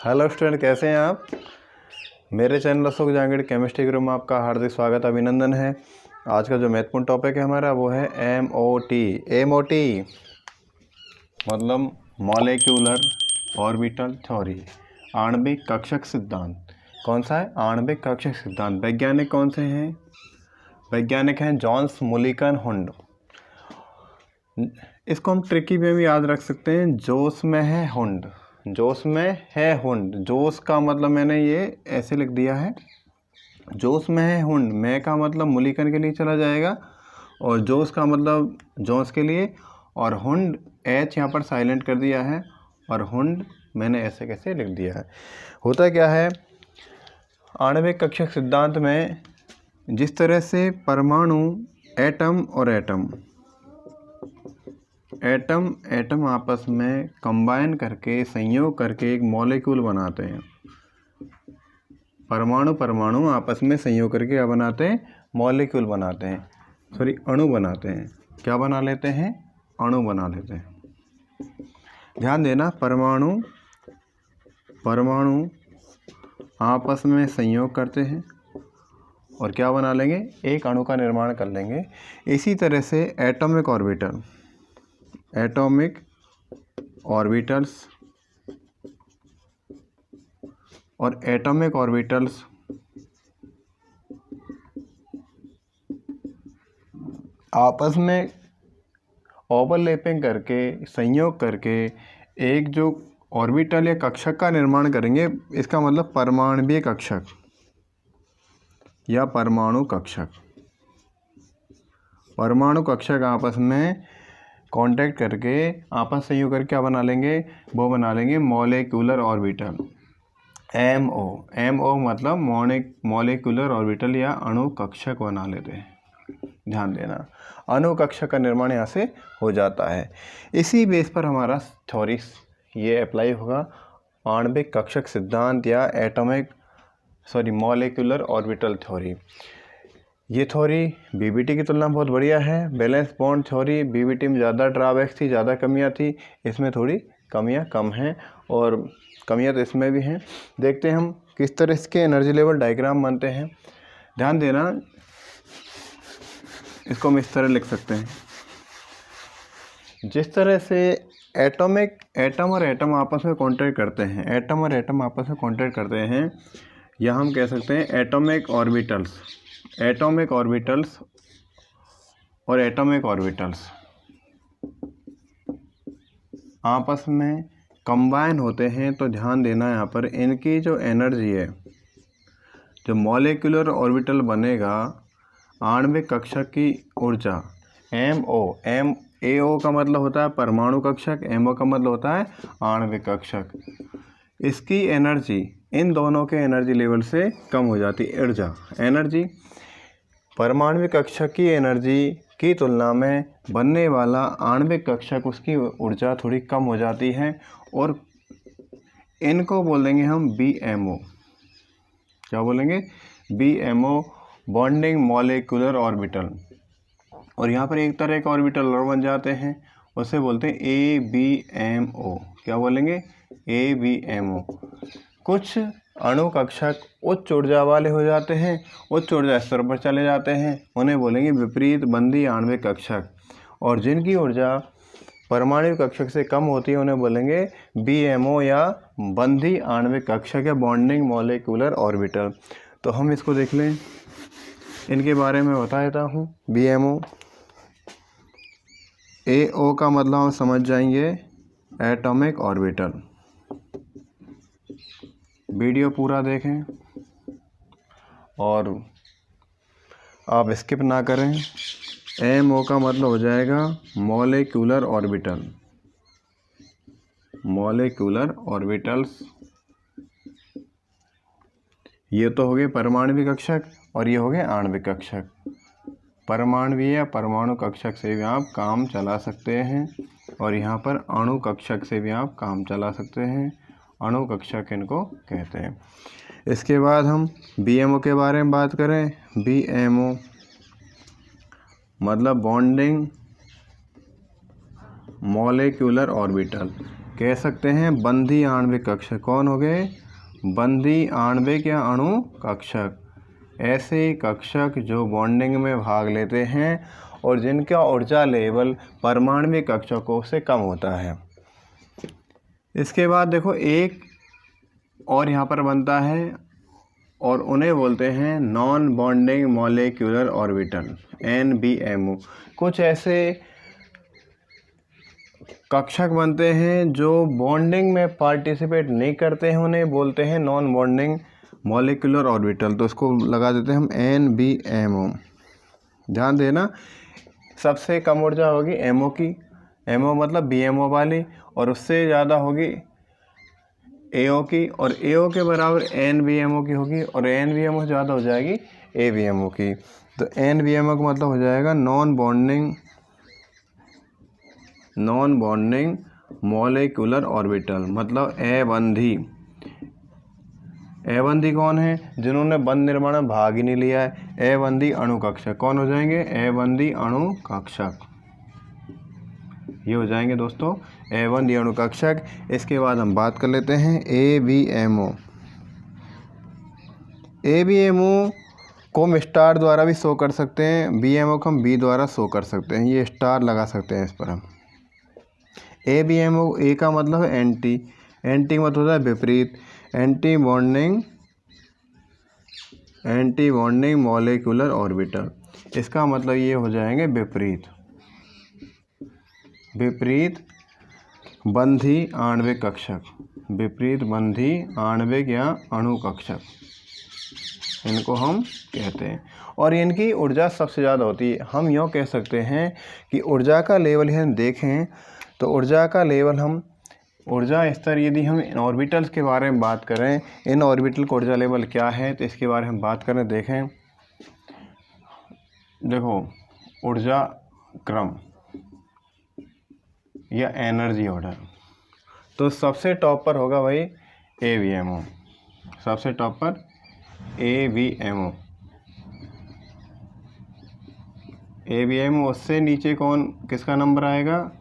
Hello student, कैसे हैं आप। मेरे channel Ashok Jahangir chemistry group में आपका हार्दिक स्वागत अभिनंदन है। आज का जो महत्वपूर्ण टॉपिक है हमारा वो है MOT मतलब मॉलिक्यूलर ऑर्बिटल थ्योरी, आणविक कक्षक सिद्धांत। कौन सा है? आणविक कक्षक सिद्धांत। वैज्ञानिक कौन से हैं? वैज्ञानिक हैं जॉन्स मुलिकन हुंड। इसको हम ट्रिकी में भी याद रख सकते हैं, जोश में है हुंड। जोश में है हुंड। जोश का मतलब मैंने ये ऐसे लिख दिया है, जोश में है हुंड। मैं का मतलब मुलिकन के लिए चला जाएगा और जोश का मतलब जोश के लिए, और हुंड एच यहाँ पर साइलेंट कर दिया है और हुंड मैंने ऐसे कैसे लिख दिया है। होता क्या है आणविक कक्षक सिद्धांत में, जिस तरह से परमाणु एटम और एटम आपस में कंबाइन करके संयोग करके एक मॉलिक्यूल बनाते हैं। परमाणु आपस में संयोग करके क्या बनाते हैं? मॉलिक्यूल बनाते हैं, सॉरी अणु बनाते हैं। क्या बना लेते हैं? अणु बना लेते हैं। ध्यान देना, परमाणु आपस में संयोग करते हैं और क्या बना लेंगे? एक अणु का निर्माण कर लेंगे। इसी तरह से एटॉमिक ऑर्बिटल्स और एटॉमिक ऑर्बिटल्स आपस में ओवरलैपिंग करके संयोग करके एक जो ऑर्बिटल या कक्षक का निर्माण करेंगे। इसका मतलब परमाणवीय कक्षक या परमाणु कक्षक आपस में कांटेक्ट करके आपस संयोग करके क्या बना लेंगे? वो बना लेंगे मॉलिक्यूलर ऑर्बिटल, MO मतलब मॉलिक्यूलर ऑर्बिटल या अणु कक्षक बना लेते हैं। ध्यान देना, अणु कक्षक का निर्माण यहाँ से हो जाता है। इसी बेस पर हमारा थ्योरी ये अप्लाई होगा, आणविक कक्षक सिद्धांत या मॉलिक्यूलर ऑर्बिटल थ्योरी। ये थ्योरी BBT की तुलना में बहुत बढ़िया है। बैलेंस बॉन्ड थ्योरी BBT में ज़्यादा ड्रॉबैक्स थी, ज़्यादा कमियां थी। इसमें थोड़ी कमियां कम हैं और कमियां तो इसमें भी हैं। देखते हैं हम किस तरह इसके एनर्जी लेवल डायग्राम बनते हैं। ध्यान देना, इसको हम इस तरह लिख सकते हैं, जिस तरह से एटम और एटम आपस में कांटेक्ट करते हैं, या हम कह सकते हैं एटॉमिक ऑर्बिटल्स आपस में कंबाइन होते हैं। तो ध्यान देना, यहाँ पर इनकी जो एनर्जी है, जो मॉलिक्यूलर ऑर्बिटल बनेगा, आणविक कक्षक की ऊर्जा AO का मतलब होता है परमाणु कक्षक, MO का मतलब होता है आणविक कक्षक। इसकी एनर्जी इन दोनों के एनर्जी लेवल से कम हो जाती है। एनर्जी परमाणु कक्षक की एनर्जी की तुलना में बनने वाला आणविक कक्षक, उसकी ऊर्जा थोड़ी कम हो जाती है और इनको बोल देंगे हम BMO। क्या बोलेंगे? BMO, bonding molecular orbital. और यहाँ पर एक तरह के ऑर्बिटल और बन जाते हैं, उसे बोलते हैं ABMO। क्या बोलेंगे? ABMO। कुछ अणु कक्षक उच्च ऊर्जा वाले हो जाते हैं, उच्च ऊर्जा स्तर पर चले जाते हैं, उन्हें बोलेंगे विपरीत बंधी आणविक कक्षक। और जिनकी ऊर्जा परमाणु कक्षक से कम होती है उन्हें बोलेंगे BMO या बंधी आणविक कक्षक या बॉन्डिंग मॉलिक्यूलर ऑर्बिटल। तो हम इसको देख लें, इनके बारे में बता देता हूँ। BMO, AO का मतलब हम समझ जाएंगे एटॉमिक ऑर्बिटल। वीडियो पूरा देखें और आप स्किप ना करें। MO का मतलब हो जाएगा मॉलिक्यूलर ऑर्बिटल्स। ये तो हो गए परमाणु कक्षक और ये हो गए आणविक कक्षक। परमाणु या परमाणु कक्षक से भी आप काम चला सकते हैं और यहाँ पर अणु कक्षक से भी आप काम चला सकते हैं। अणु कक्षक इनको कहते हैं। इसके बाद हम BMO के बारे में बात करें। BMO मतलब बॉन्डिंग मॉलिक्यूलर ऑर्बिटल। कह सकते हैं बंधी आणविक कक्षक। कौन हो गए? बंधी आणविक या अणु कक्षक। ऐसे कक्षक जो बॉन्डिंग में भाग लेते हैं और जिनका ऊर्जा लेवल परमाणविक कक्षकों से कम होता है। इसके बाद देखो एक और यहाँ पर बनता है और उन्हें बोलते हैं non bonding molecular orbital, NBMO। कुछ ऐसे कक्षक बनते हैं जो बॉन्डिंग में पार्टिसिपेट नहीं करते हैं, उन्हें बोलते हैं नॉन बॉन्डिंग मॉलिक्यूलर ऑर्बिटल। तो इसको लगा देते हैं हम NBMO। ध्यान देना, सबसे कम ऊर्जा होगी MO की, MO मतलब BMO वाली, और उससे ज़्यादा होगी AO की, और AO के बराबर NBMO की होगी, और NBMO से ज़्यादा हो जाएगी ABMO की। तो NBMO का मतलब हो जाएगा नॉन बॉन्डिंग मॉलिक्यूलर ऑर्बिटल, मतलब अबंधी। अबंधी कौन है? जिन्होंने बंध निर्माण में भाग ही नहीं लिया है। अबंधी अणु कक्षक कौन हो जाएंगे? अबंधी अणु कक्षक, ये हो जाएंगे दोस्तों अबंधी अणु कक्षक। इसके बाद हम बात कर लेते हैं ABMO। ABMO को हम स्टार द्वारा भी शो कर सकते हैं, BMO को हम B द्वारा शो कर सकते हैं, ये स्टार लगा सकते हैं इस पर हम। ABMO, A का मतलब है एंटी, एंटी का मतलब होता है विपरीत, एंटी बॉन्डिंग मॉलिक्यूलर ऑर्बिटल। इसका मतलब ये हो जाएंगे विपरीत बंधी आणविक कक्षक, विपरीत बंधी आणविक या अणु कक्षक इनको हम कहते हैं। और इनकी ऊर्जा सबसे ज़्यादा होती है। हम यूँ कह सकते हैं कि ऊर्जा का लेवल हम देखें तो ऊर्जा का लेवल हम ऊर्जा स्तर, यदि हम इन ऑर्बिटल्स के बारे में बात करें, इन ऑर्बिटल का ऊर्जा लेवल क्या है, तो इसके बारे में हम बात करें। देखें, देखो ऊर्जा क्रम या एनर्जी ऑर्डर, तो सबसे टॉप पर होगा भाई ABMO, सबसे टॉप पर ABMO। उससे नीचे कौन, किसका नंबर आएगा?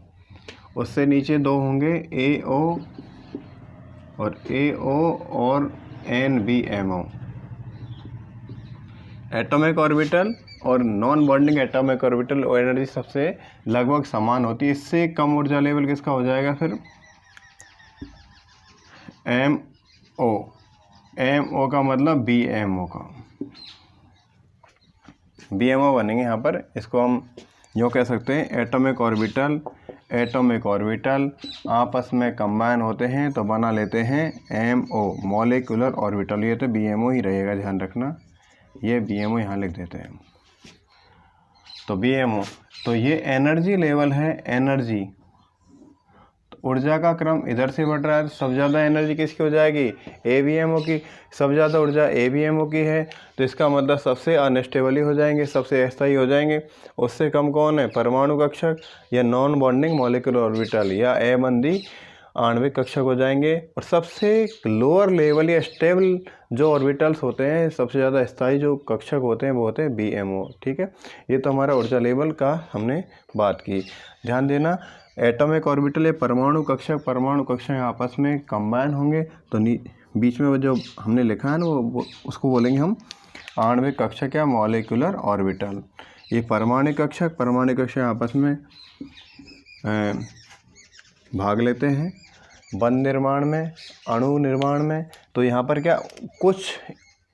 उससे नीचे दो होंगे AO और NBMO। एटॉमिक ऑर्बिटल और non bonding atomic orbital energy सबसे लगभग समान होती है। इससे कम ऊर्जा लेवल किसका हो जाएगा फिर? MO का मतलब BMO का, BMO बनेंगे यहाँ पर। इसको हम यूँ कह सकते हैं एटॉमिक ऑर्बिटल आपस में कंबाइन होते हैं तो बना लेते हैं MO, मॉलिक्यूलर ऑर्बिटल। ये तो BMO ही रहेगा, ध्यान रखना, ये BMO यहाँ लिख देते हैं। तो BMO, तो ये एनर्जी लेवल है, एनर्जी, तो ऊर्जा का क्रम इधर से बढ़ रहा है, तो सबसे ज़्यादा एनर्जी किसकी हो जाएगी? ABMO की। सबसे ज़्यादा ऊर्जा ABMO की है, तो इसका मतलब सबसे अनस्टेबल ही हो जाएंगे, सबसे अस्थायी हो जाएंगे। उससे कम कौन है? परमाणु कक्षक या नॉन बॉन्डिंग मॉलिक्यूलर ऑर्बिटल या अबंधी आणविक कक्षक हो जाएंगे। और सबसे लोअर लेवल या स्टेबल जो ऑर्बिटल्स होते हैं, सबसे ज़्यादा स्थायी जो कक्षक होते हैं, वो होते हैं BMO। ठीक है, ये तो हमारा ऊर्जा लेवल का हमने बात की। ध्यान देना, एटॉमिक ऑर्बिटल या परमाणु कक्षक आपस में कंबाइन होंगे तो बीच में वो जो हमने लिखा है ना, वो उसको बोलेंगे हम आणविक कक्षक या मॉलिक्यूलर ऑर्बिटल। ये परमाणु कक्षक आपस में भाग लेते हैं बंध निर्माण में, अणु निर्माण में। तो यहाँ पर क्या, कुछ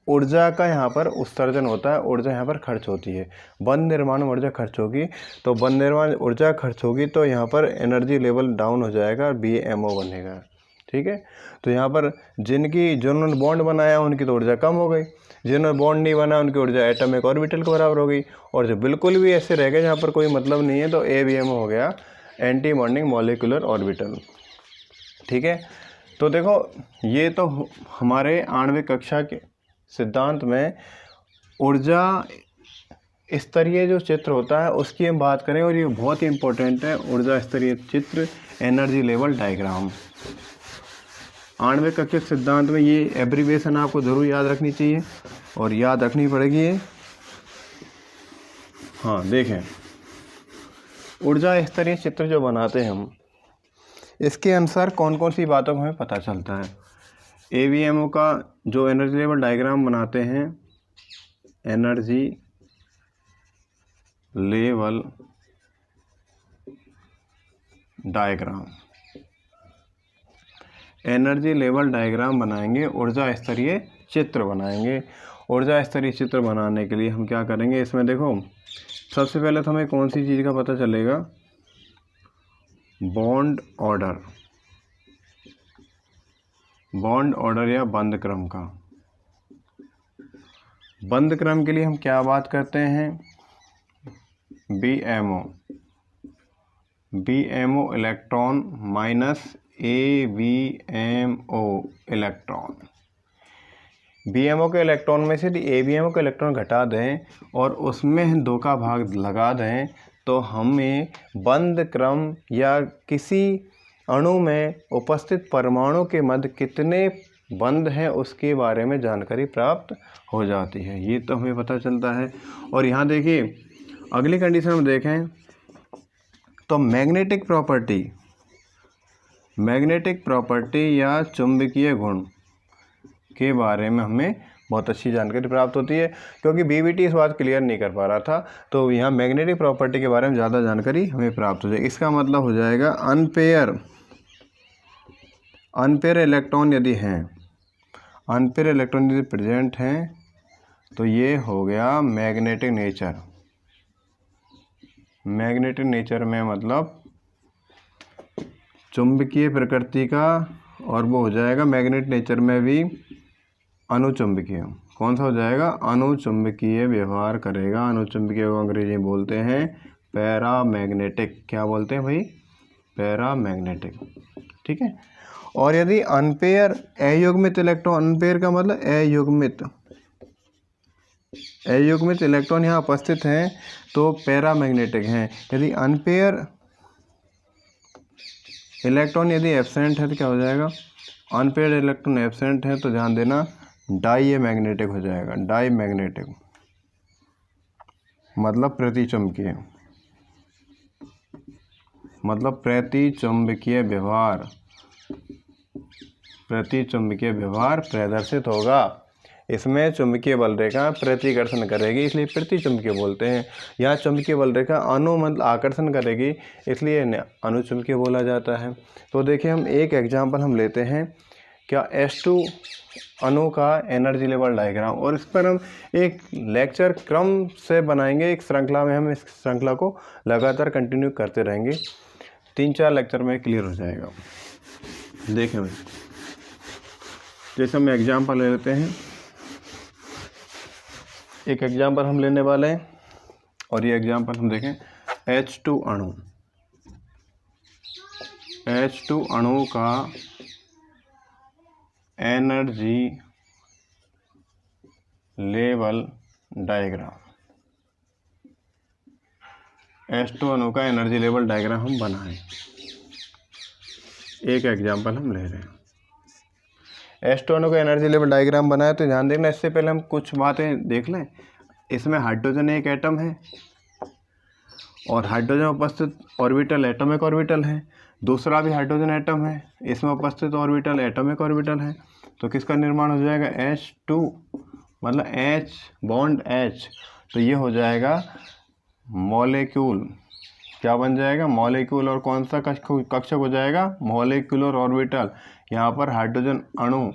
ऊर्जा का यहाँ पर उत्सर्जन होता है, ऊर्जा यहाँ पर खर्च होती है। बंध निर्माण में ऊर्जा खर्च होगी, तो बंध निर्माण ऊर्जा खर्च होगी तो यहाँ पर एनर्जी लेवल डाउन हो जाएगा और BMO बनेगा। ठीक है, तो यहाँ पर जिन्होंने बॉन्ड बनाया उनकी तो ऊर्जा कम हो गई, जिन्होंने बॉन्ड नहीं बनाया उनकी ऊर्जा एटॉमिक ऑर्बिटल के बराबर हो गई, और जो बिल्कुल भी ऐसे रह गए जहाँ पर कोई मतलब नहीं है तो ABMO हो गया, एंटी बॉन्डिंग मॉलिक्यूलर ऑर्बिटल। ठीक है, तो देखो ये तो हमारे आणविक कक्षा के सिद्धांत में ऊर्जा स्तरीय जो चित्र होता है उसकी हम बात करें, और ये बहुत ही इम्पोर्टेंट है, ऊर्जा स्तरीय चित्र, एनर्जी लेवल डायग्राम। आणविक कक्षा सिद्धांत में ये एब्रीविएशन आपको ज़रूर याद रखनी चाहिए और याद रखनी पड़ेगी। हाँ देखें, ऊर्जा स्तरीय चित्र जो बनाते हैं हम, इसके अनुसार कौन कौन सी बातों को हमें पता चलता है। AVMO का जो एनर्जी लेवल डायग्राम बनाते हैं, energy level diagram, energy level diagram बनाएंगे, ऊर्जा स्तरीय चित्र बनाएंगे। ऊर्जा स्तरीय चित्र बनाने के लिए हम क्या करेंगे, इसमें देखो सबसे पहले तो हमें कौन सी चीज़ का पता चलेगा, बॉन्ड ऑर्डर, बॉन्ड ऑर्डर या बंद क्रम का। बंद क्रम के लिए हम क्या बात करते हैं, BMO electron minus AVMO electron. BMO के इलेक्ट्रॉन में से यदि AVMO के इलेक्ट्रॉन घटा दें और उसमें 2 का भाग लगा दें तो हमें बंद क्रम या किसी अणु में उपस्थित परमाणु के मध्य कितने बंद हैं उसके बारे में जानकारी प्राप्त हो जाती है। ये तो हमें पता चलता है। और यहाँ देखिए अगली कंडीशन में देखें तो मैग्नेटिक प्रॉपर्टी या चुंबकीय गुण के बारे में हमें बहुत अच्छी जानकारी प्राप्त होती है, क्योंकि BBT इस बात क्लियर नहीं कर पा रहा था, तो यहाँ मैग्नेटिक प्रॉपर्टी के बारे में ज़्यादा जानकारी हमें प्राप्त हो जाएगी। इसका मतलब हो जाएगा अनपेयर इलेक्ट्रॉन यदि हैं, अनपेयर इलेक्ट्रॉन यदि प्रेजेंट हैं तो ये हो गया मैग्नेटिक नेचर। मैग्नेटिक नेचर में मतलब चुंबकीय प्रकृति का, और वो हो जाएगा मैग्नेटिक नेचर में भी अनुचुंबकीय। कौन सा हो जाएगा, अनुचुंबकीय व्यवहार करेगा। अनुचुंबकीय को अंग्रेजी में बोलते हैं पैरामैग्नेटिक। क्या बोलते हैं भाई, पैरामैग्नेटिक। ठीक है। और यदि अनपेयर अयुग्मित इलेक्ट्रॉन, अनपेयर का मतलब अयुग्मित इलेक्ट्रॉन यहाँ उपस्थित हैं तो पैरामैग्नेटिक हैं। यदि अनपेयर इलेक्ट्रॉन यदि एब्सेंट है तो क्या हो जाएगा, अनपेयर इलेक्ट्रॉन एब्सेंट है तो ध्यान देना डाईमैग्नेटिक हो जाएगा। डाईमैग्नेटिक मतलब प्रतिचुंबकीय, मतलब प्रतिचुंबकीय व्यवहार, प्रतिचुंबकीय व्यवहार प्रदर्शित होगा। इसमें चुंबकीय बल रेखा प्रतिकर्षण करेगी, इसलिए प्रतिचुंबकीय बोलते हैं। यहाँ चुंबकीय बल रेखा मतलब आकर्षण करेगी, इसलिए अनुचुंबकीय बोला जाता है। तो देखिए हम एक एग्जाम्पल हम लेते हैं, क्या H2 अणु का एनर्जी लेवल डायग्राम, और इस पर हम एक लेक्चर क्रम से बनाएंगे। एक श्रृंखला में हम इस श्रृंखला को लगातार कंटिन्यू करते रहेंगे, 3-4 लेक्चर में क्लियर हो जाएगा। देखें भाई, जैसे हम एग्जाम्पल ले लेते हैं, एक एग्जाम्पल हम लेने वाले हैं और ये एग्जाम्पल हम देखें H2 अणु, H2 अणु का एनर्जी लेवल डायग्राम। H2 अणु का एनर्जी लेवल डायग्राम हम बनाएं। एक एग्जाम्पल हम ले रहे हैं, H2 अणु का एनर्जी लेवल डायग्राम बनाए तो ध्यान देखना। इससे पहले हम कुछ बातें देख लें। इसमें हाइड्रोजन एक एटम है और हाइड्रोजन उपस्थित ऑर्बिटल एटॉमिक ऑर्बिटल है। दूसरा भी हाइड्रोजन एटम है, इसमें उपस्थित ऑर्बिटल एटॉमिक ऑर्बिटल है। तो किसका निर्माण हो जाएगा, H2 मतलब H बॉन्ड H, तो ये हो जाएगा मॉलिक्यूल। क्या बन जाएगा, मॉलिक्यूल। और कौन सा कक्षक हो जाएगा, मॉलिक्यूलर ऑर्बिटल। यहाँ पर हाइड्रोजन अणु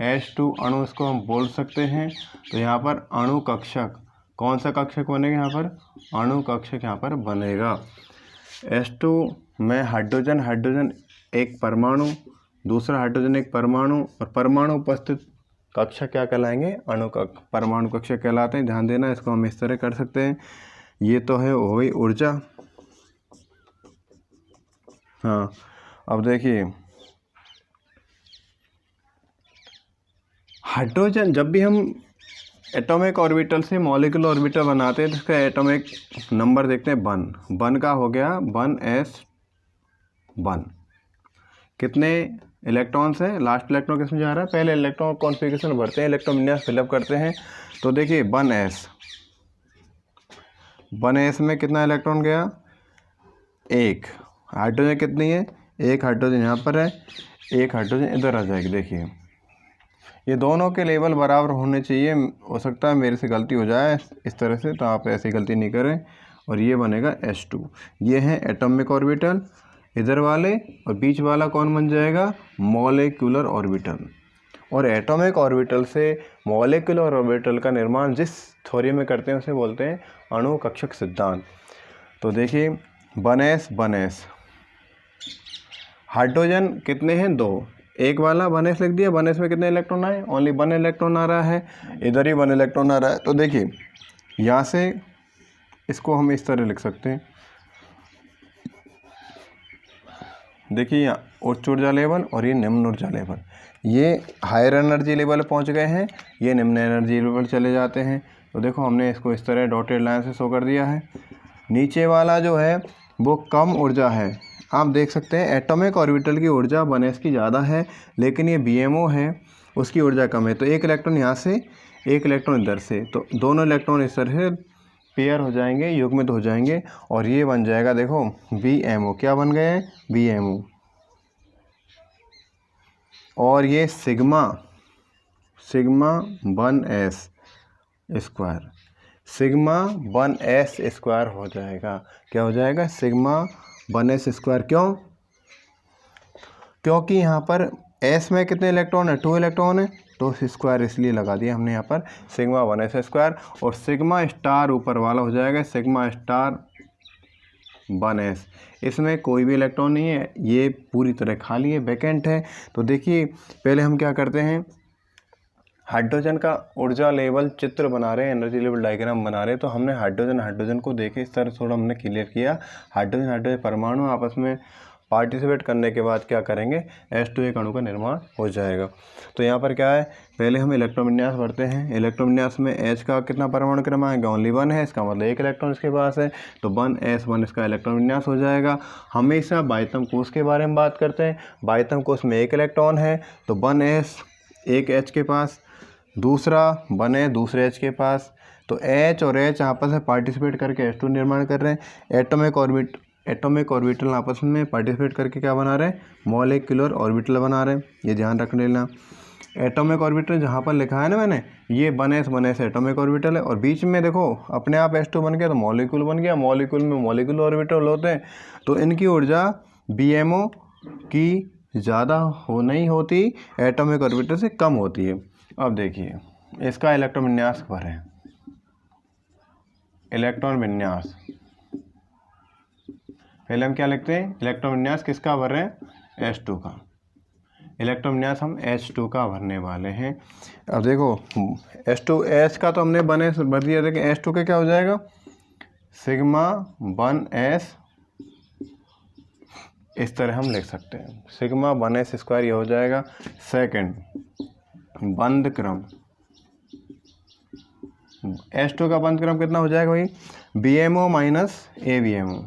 H2 अणु इसको हम बोल सकते हैं। तो यहाँ पर अणु कक्षक, कौन सा कक्षक बनेगा, यहाँ पर अणु कक्षक यहाँ पर बनेगा। H2 में हाइड्रोजन एक परमाणु, दूसरा हाइड्रोजन एक परमाणु, और परमाणु उपस्थित कक्षक क्या कहलाएंगे, अणु कक्षक, परमाणु कक्षक कहलाते हैं। ध्यान देना, इसको हम इस तरह कर सकते हैं। ये तो है हो गई ऊर्जा। हाँ, अब देखिए हाइड्रोजन, जब भी हम एटॉमिक ऑर्बिटल से मॉलिक्यूलर ऑर्बिटल बनाते हैं तो इसका एटॉमिक नंबर देखते हैं 1। 1 का हो गया 1s1। कितने इलेक्ट्रॉन्स हैं, लास्ट इलेक्ट्रॉन किसमें जा रहा है, पहले इलेक्ट्रॉन कॉन्फ़िगरेशन भरते हैं, इलेक्ट्रॉन विन्यास फिलअप करते हैं। तो देखिए 1s में कितना इलेक्ट्रॉन गया, 1। हाइड्रोजन कितनी है, एक हाइड्रोजन यहाँ पर है, एक हाइड्रोजन इधर आ जाएगी। देखिए ये दोनों के लेवल बराबर होने चाहिए। हो सकता है मेरे से गलती हो जाए इस तरह से, तो आप ऐसी गलती नहीं करें। और ये बनेगा H2। ये है एटॉमिक ऑर्बिटल इधर वाले, और बीच वाला कौन बन जाएगा, मॉलिक्यूलर ऑर्बिटल। और एटॉमिक ऑर्बिटल से मॉलिक्यूलर ऑर्बिटल का निर्माण जिस थ्योरी में करते हैं उसे बोलते हैं अणु कक्षक सिद्धांत। तो देखिए 1s हाइड्रोजन कितने हैं, 2। एक वाला 1s लिख दिया, 1s में कितने इलेक्ट्रॉन आए, ओनली 1 इलेक्ट्रॉन आ रहा है, इधर ही 1 इलेक्ट्रॉन आ रहा है। तो देखिए यहाँ से इसको हम इस तरह लिख सकते हैं। देखिए यहाँ उच्च ऊर्जा लेवल और ये निम्न ऊर्जा लेवल, ये हायर एनर्जी लेवल पहुँच गए हैं, ये निम्न एनर्जी लेवल चले जाते हैं। तो देखो हमने इसको इस तरह डॉटेड लाइन से शो कर दिया है। नीचे वाला जो है वो कम ऊर्जा है। आप देख सकते हैं एटॉमिक ऑर्बिटल की ऊर्जा 1s की ज़्यादा है, लेकिन ये BMO है उसकी ऊर्जा कम है। तो एक इलेक्ट्रॉन यहाँ से, एक इलेक्ट्रॉन इधर से, तो दोनों इलेक्ट्रॉन इस तरह से पेयर हो जाएंगे, युग्मित हो जाएंगे, और ये बन जाएगा देखो BMO। क्या बन गए हैं, BMO। और ये sigma 1s square, sigma 1s square हो जाएगा। क्या हो जाएगा, सिग्मा 1s स्क्वायर। क्यों, क्योंकि यहाँ पर s में कितने इलेक्ट्रॉन है, 2 इलेक्ट्रॉन है, तो स्क्वायर इसलिए लगा दिया हमने यहाँ पर सिग्मा 1s स्क्वायर। और सिग्मा स्टार ऊपर वाला हो जाएगा सिग्मा स्टार 1s। इसमें कोई भी इलेक्ट्रॉन नहीं है, ये पूरी तरह खाली है, वैकेंट है। तो देखिए पहले हम क्या करते हैं, हाइड्रोजन का ऊर्जा लेवल चित्र बना रहे हैं, एनर्जी लेवल डायग्राम बना रहे हैं। तो हमने हाइड्रोजन को देखे इस तरह थोड़ा हमने क्लियर किया। हाइड्रोजन परमाणु आपस में पार्टिसिपेट करने के बाद क्या करेंगे, H2 एक अणु का निर्माण हो जाएगा। तो यहाँ पर क्या है, पहले हम इलेक्ट्रॉन विन्यास भरते हैं। इलेक्ट्रॉन विन्यास में H का कितना परमाणु क्रमांक है, ओनली 1 है, इसका मतलब एक इलेक्ट्रॉन इसके पास है, तो 1s1 इसका इलेक्ट्रॉन विन्यास हो जाएगा। हमेशा बाह्यतम कोश के बारे में बात करते हैं। बाह्यतम कोश में एक इलेक्ट्रॉन है, तो 1s एक H के पास, दूसरा 1s दूसरे H के पास। तो H और H आपस में पार्टिसिपेट करके H2 निर्माण कर रहे हैं। एटॉमिक ऑर्बिटल आपस में पार्टिसिपेट करके क्या बना रहे हैं, मॉलिक्यूलर ऑर्बिटल बना रहे हैं। ये ध्यान रख लेना। एटॉमिक ऑर्बिटल जहाँ पर लिखा है ना मैंने, ये 1s एटॉमिक ऑर्बिटल है, और बीच में देखो अपने आप H2 बन गया, तो मॉलिक्यूल बन गया। मॉलिक्यूल में मॉलिक्यूलर ऑर्बिटल होते हैं, तो इनकी ऊर्जा BMO की ज़्यादा नहीं होती, एटॉमिक ऑर्बिटल से कम होती है। अब देखिए इसका इलेक्ट्रॉन विन्यास भरें। इलेक्ट्रॉन विन्यास पहले हम क्या लिखते हैं, इलेक्ट्रॉन विन्यास किसका भर रहे हैं, H2 का। इलेक्ट्रॉन विन्यास हम H2 का भरने वाले हैं। अब देखो H2 का तो हमने 1s भर दिया, देखिए H2 का क्या हो जाएगा, सिग्मा 1s, इस तरह हम लिख सकते हैं, सिग्मा 1s स्क्वायर ये हो जाएगा। सेकंड बंद क्रम, H2 का बंद क्रम कितना हो जाएगा भाई, BMO minus ABMO,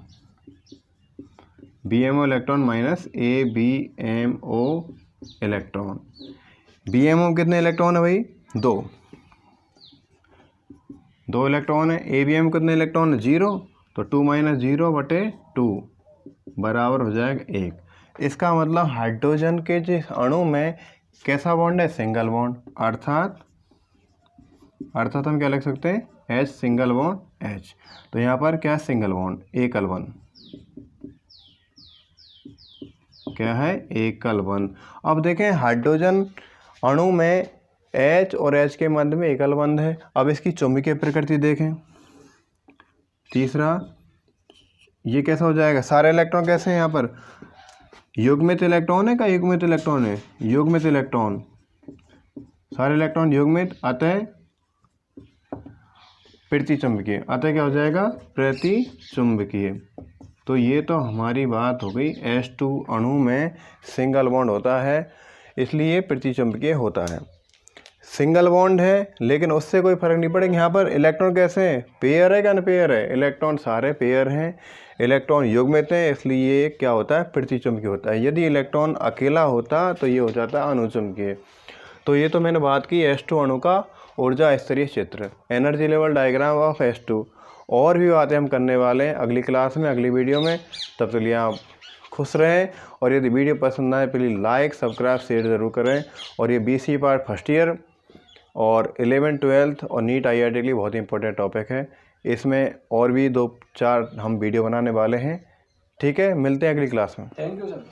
BMO electron minus ABMO electron. BMO कितने इलेक्ट्रॉन है भाई, 2 इलेक्ट्रॉन है। ABM कितने इलेक्ट्रॉन है, 0, तो 2 माइनस 0/2 बराबर हो जाएगा 1। इसका मतलब हाइड्रोजन के जिस अणु में कैसा बॉन्ड है, सिंगल बॉन्ड। अर्थात हम क्या लिख सकते हैं, H सिंगल बॉन्ड H। तो यहाँ पर क्या सिंगल बॉन्ड, एकल बंध, क्या है, एकल बंध। अब देखें हाइड्रोजन अणु में H और H के मध्य में एकल बंध है। अब इसकी चुंबकीय प्रकृति देखें। तीसरा ये कैसा हो जाएगा, सारे इलेक्ट्रॉन कैसे हैं यहाँ पर, युग्मित इलेक्ट्रॉन है, का युग्मित इलेक्ट्रॉन है, युग्मित इलेक्ट्रॉन, सारे इलेक्ट्रॉन युग्मित, अतः प्रतिचुंबकीय, अतः क्या हो जाएगा, प्रतिचुंबकीय। तो ये तो हमारी बात हो गई, H2 अणु में सिंगल बॉन्ड होता है इसलिए प्रतिचुंबकीय होता है। सिंगल बॉन्ड है लेकिन उससे कोई फर्क नहीं पड़ेगा। यहाँ पर इलेक्ट्रॉन कैसे हैं, पेयर है क्या अनपेयर है, इलेक्ट्रॉन सारे पेयर हैं, इलेक्ट्रॉन युग्मित हैं, इसलिए ये क्या होता है, प्रतिचुंबकीय होता है। यदि इलेक्ट्रॉन अकेला होता तो ये हो जाता है अनुचुंबकीय। तो ये तो मैंने बात की H2 अणु का ऊर्जा स्तरीय चित्र, energy level diagram of H2। और भी बातें हम करने वाले हैं अगली क्लास में, अगली वीडियो में। तब तक लिए आप खुश रहें। और यदि वीडियो पसंद आए प्लीज़ लाइक सब्सक्राइब शेयर ज़रूर करें। और ये BCE पार्ट फर्स्ट ईयर और 11th 12th और नीट IIT के लिए बहुत ही इंपॉर्टेंट टॉपिक है। इसमें और भी 2-4 हम वीडियो बनाने वाले हैं। ठीक है, मिलते हैं अगली क्लास में। Thank you sir.